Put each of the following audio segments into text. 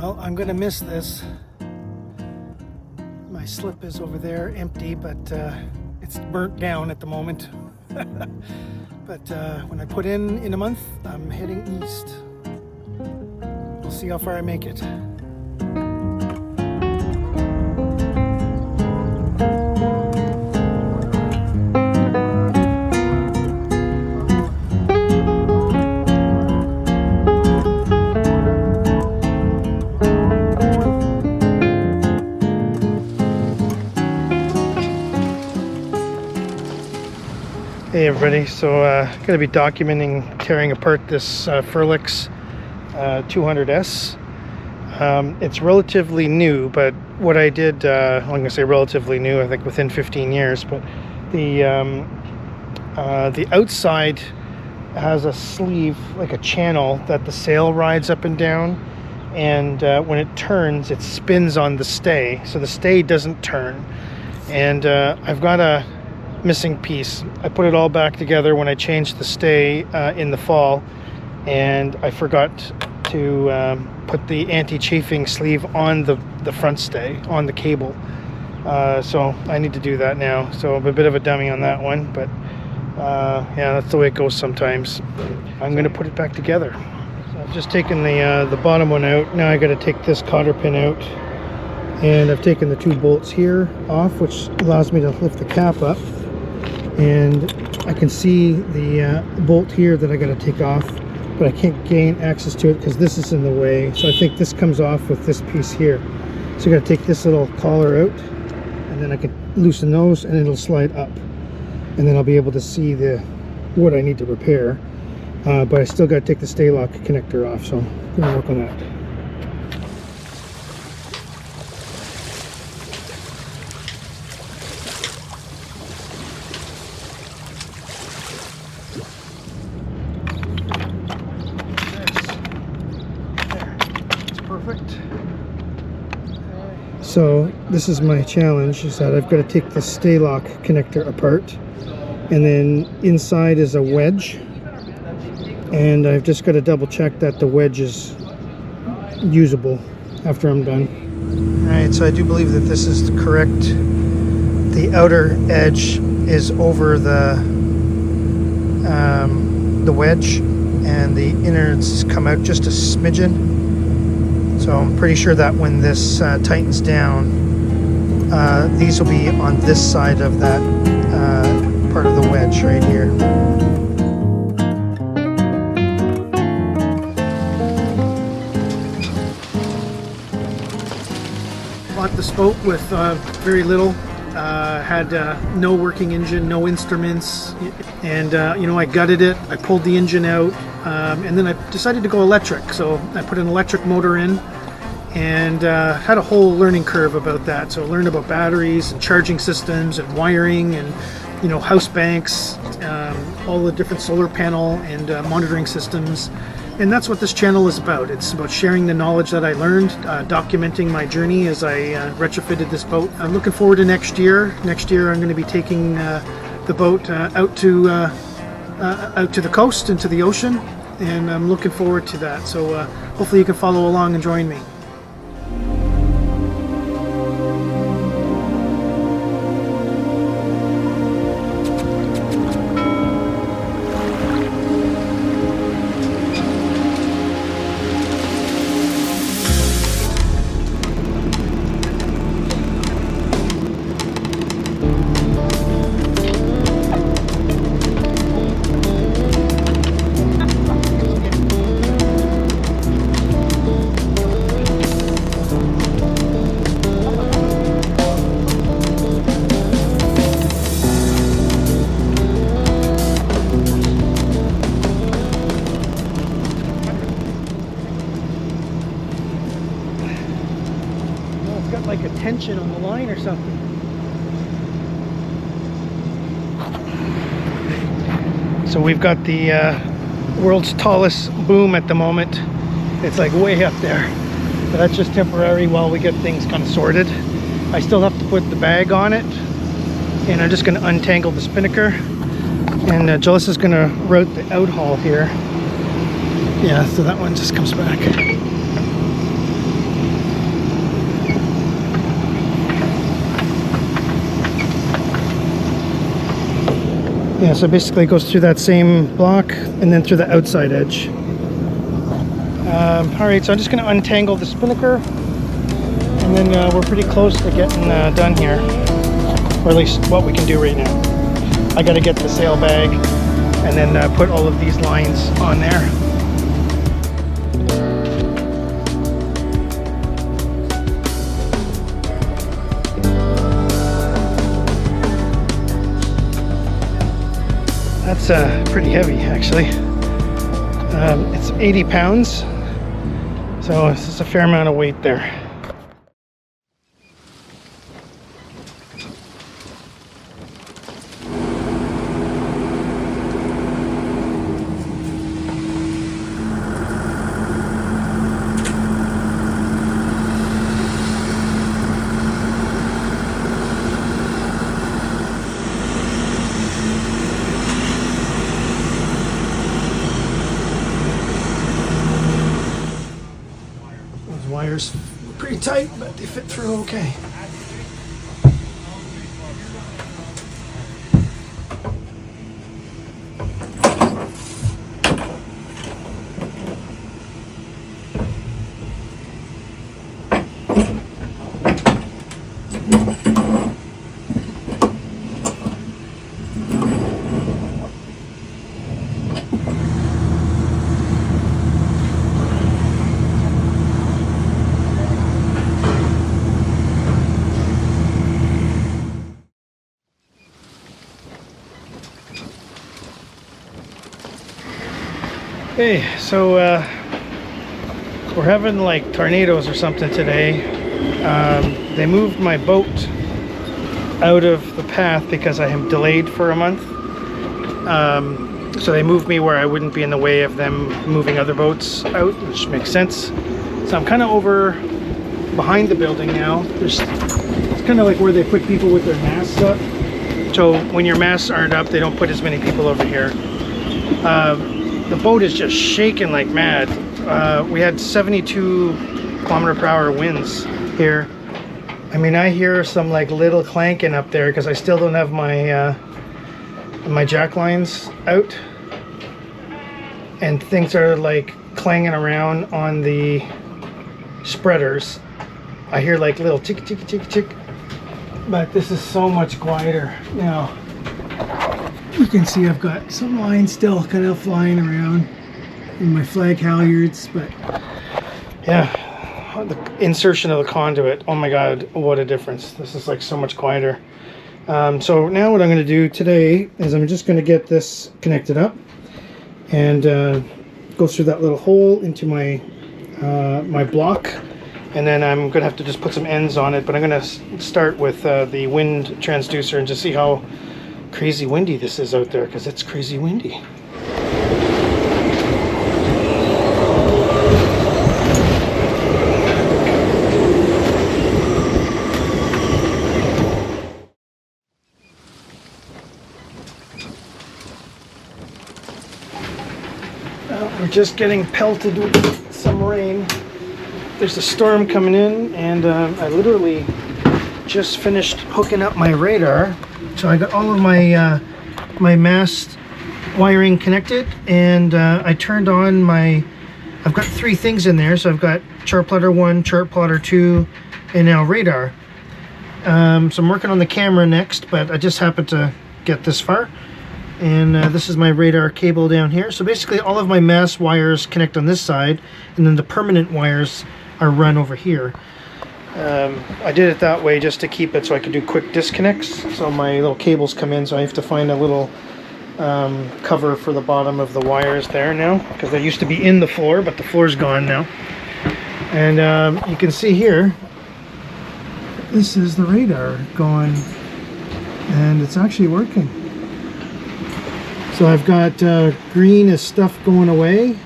Well, I'm gonna miss this. My slip is over there empty, but it's burnt down at the moment. But when I put in a month, I'm heading east. We'll see how far I make it. Hey everybody, so going to be documenting tearing apart this Furlex 200S. It's relatively new, but what I did, I'm going to say relatively new, I think within 15 years, but the outside has a sleeve, like a channel that the sail rides up and down, and when it turns, it spins on the stay, so the stay doesn't turn. And I've got a missing piece. I put it all back together when I changed the stay in the fall, and I forgot to put the anti-chafing sleeve on the front stay, on the cable. So I need to do that now. So I'm a bit of a dummy on that one, but yeah, that's the way it goes sometimes. I'm going to put it back together. So I've just taken the bottom one out. Now I got to take this cotter pin out, and I've taken the two bolts here off, which allows me to lift the cap up. And I can see the bolt here that I got to take off, but I can't gain access to it because this is in the way. So I think this comes off with this piece here. So I got to take this little collar out, and then I can loosen those, and it'll slide up, and then I'll be able to see what I need to repair. But I still got to take the stay lock connector off, so I'm going to work on that. So this is my challenge, is that I've got to take the stay lock connector apart, and then inside is a wedge, and I've just got to double check that the wedge is usable after I'm done. Alright, so I do believe that this is correct. The outer edge is over the wedge, and the innards come out just a smidgen. So I'm pretty sure that when this tightens down, these will be on this side of that part of the wedge right here. Bought this boat with very little. Had no working engine, no instruments, and you know, I gutted it. I pulled the engine out, and then I decided to go electric. So I put an electric motor in, and had a whole learning curve about that. So I learned about batteries and charging systems and wiring, and you know, house banks, all the different solar panel and monitoring systems. And that's what this channel is about. It's about sharing the knowledge that I learned, documenting my journey as I retrofitted this boat. I'm looking forward to next year. Next year I'm going to be taking the boat out to the coast and to the ocean, and I'm looking forward to that. So hopefully you can follow along and join me. Like a tension on the line or something. So we've got the world's tallest boom at the moment. It's like way up there, but that's just temporary while we get things kind of sorted. I still have to put the bag on it, and I'm just going to untangle the spinnaker, and Jalissa's going to route the outhaul here. Yeah, so that one just comes back. Yeah, so basically it goes through that same block and then through the outside edge. Alright, so I'm just going to untangle the spinnaker, and then we're pretty close to getting done here, or at least what we can do right now. I got to get the sail bag and then put all of these lines on there. That's pretty heavy, actually. It's 80 pounds, so this is a fair amount of weight there. Wires pretty tight, but they fit through okay. Okay, so we're having like tornadoes or something today. They moved my boat out of the path because I am delayed for a month. So they moved me where I wouldn't be in the way of them moving other boats out, which makes sense. So I'm kind of over behind the building now. It's kind of like where they put people with their masts up. So when your masts aren't up, they don't put as many people over here. The boat is just shaking like mad. We had 72 km/h winds here. I mean, I hear some like little clanking up there because I still don't have my my jack lines out, and things are like clanging around on the spreaders. I hear like little tick tick tick tick, but this is so much quieter now. You can see I've got some lines still kind of flying around in my flag halyards, but yeah, the insertion of the conduit, oh my god, what a difference. This is like so much quieter. So now what I'm going to do today is I'm just going to get this connected up and go through that little hole into my my block, and then I'm going to have to just put some ends on it, but I'm going to start with the wind transducer and just see how crazy windy this is out there, because it's crazy windy. We're just getting pelted with some rain. There's a storm coming in, and I literally just finished hooking up my radar. So I got all of my my mast wiring connected, and I turned on my, I've got 3 things in there. So I've got chart plotter 1, chart plotter 2, and now radar. So I'm working on the camera next, but I just happened to get this far. And this is my radar cable down here. So basically all of my mast wires connect on this side, and then the permanent wires are run over here. I did it that way just to keep it so I could do quick disconnects. So my little cables come in, so I have to find a little cover for the bottom of the wires there now, because they used to be in the floor, but the floor's gone now. And you can see here, this is the radar going, and it's actually working. So I've got green is stuff going away,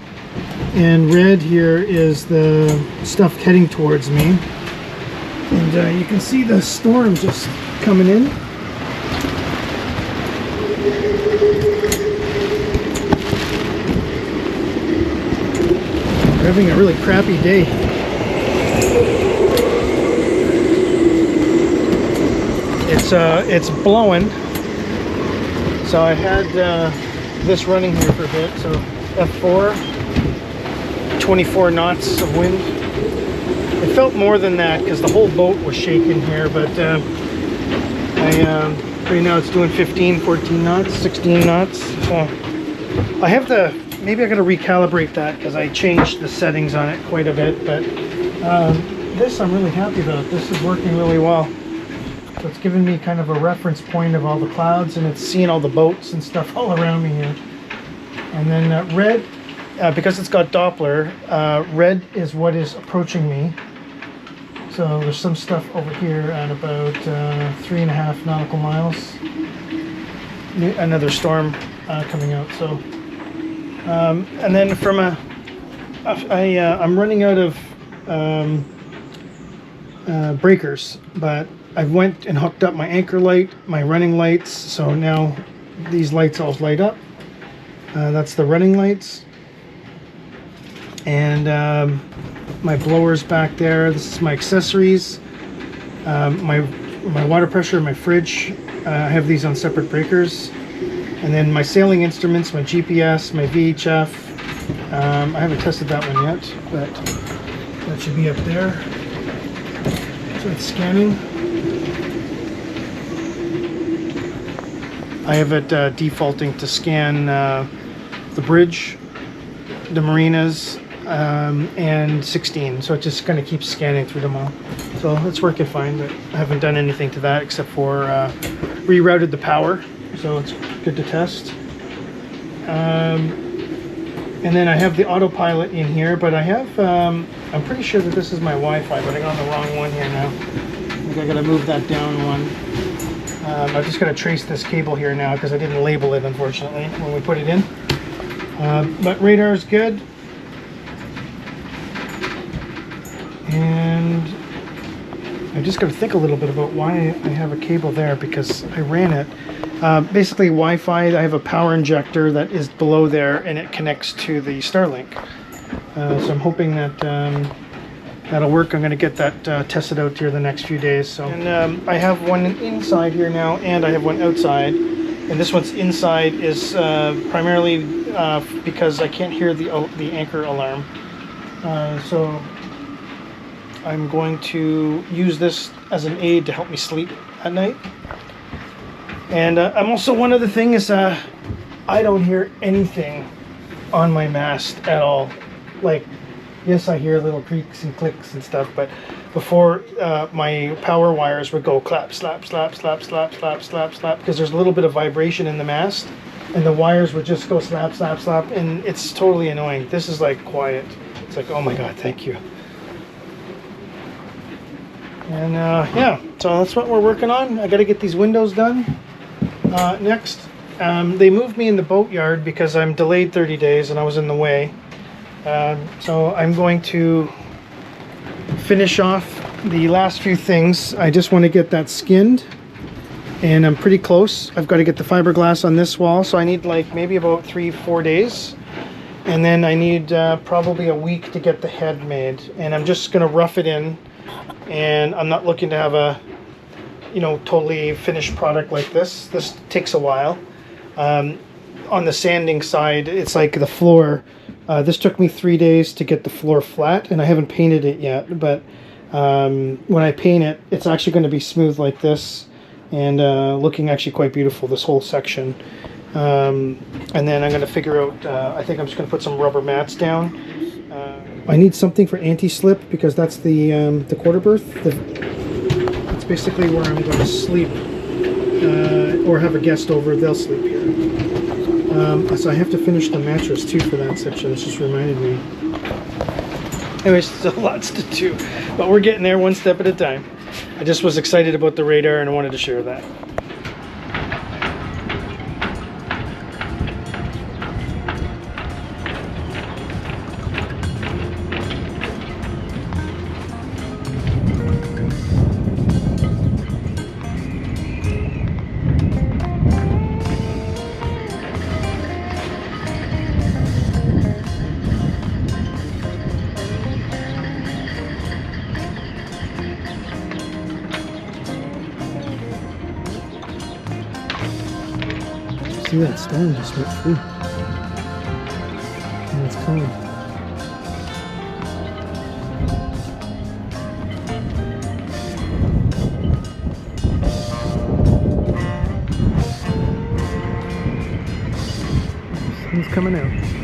and red here is the stuff heading towards me. And you can see the storm just coming in. We're having a really crappy day. It's blowing. So I had this running here for a bit. So F4, 24 knots of wind. It felt more than that because the whole boat was shaking here, but right now it's doing 15, 14 knots, 16 knots. So I have to, maybe I got to recalibrate that because I changed the settings on it quite a bit, but this I'm really happy about. This is working really well. So it's giving me kind of a reference point of all the clouds, and it's seeing all the boats and stuff all around me here. And then red, because it's got Doppler, red is what is approaching me. So there's some stuff over here at about 3.5 nautical miles. Another storm coming out. So, and then from I'm running out of breakers, but I went and hooked up my anchor light, my running lights. So now these lights all light up. That's the running lights. And my blowers back there. This is my accessories. My water pressure, my fridge. I have these on separate breakers. And then my sailing instruments, my GPS, my VHF. I haven't tested that one yet, but that should be up there. So it's scanning. I have it defaulting to scan the bridge, the marinas, and 16. So it just kind of keeps scanning through them all. So it's working fine, but I haven't done anything to that except for rerouted the power. So it's good to test. And then I have the autopilot in here, but I have, I'm pretty sure that this is my Wi-Fi, but I got the wrong one here now. I think I gotta move that down one. I'm just gonna trace this cable here now because I didn't label it, unfortunately, when we put it in. But radar is good. And I just got to think a little bit about why I have a cable there, because I ran it. Basically Wi-Fi, I have a power injector that is below there and it connects to the Starlink. So I'm hoping that that'll work. I'm going to get that tested out here the next few days. So, and I have one inside here now and I have one outside. And this one's inside is primarily because I can't hear the anchor alarm. So I'm going to use this as an aid to help me sleep at night. And I'm also, one other thing is I don't hear anything on my mast at all. Like, yes, I hear little creaks and clicks and stuff, but before my power wires would go clap, slap, slap, slap, slap, slap, slap, slap, because there's a little bit of vibration in the mast, and the wires would just go slap, slap, slap, and it's totally annoying. This is like quiet. It's like, oh my God, thank you. And yeah, so that's what we're working on. I got to get these windows done next. They moved me in the boatyard because I'm delayed 30 days and I was in the way. So I'm going to finish off the last few things. I just want to get that skinned and I'm pretty close. I've got to get the fiberglass on this wall, so I need like maybe about 3-4 days. And then I need probably a week to get the head made. And I'm just going to rough it in. And I'm not looking to have a, you know, totally finished product like this. This takes a while. On the sanding side, it's like the floor. This took me 3 days to get the floor flat, and I haven't painted it yet. But when I paint it, it's actually going to be smooth like this, and looking actually quite beautiful, this whole section. And then I'm going to figure out, I think I'm just going to put some rubber mats down. I need something for anti-slip because that's the quarter berth. It's basically where I'm going to sleep or have a guest over. They'll sleep here. So I have to finish the mattress too for that section. It just reminded me. Anyways, still lots to do, but we're getting there one step at a time. I just was excited about the radar and I wanted to share that. See that storm just went through. And it's calm. Sun's coming out.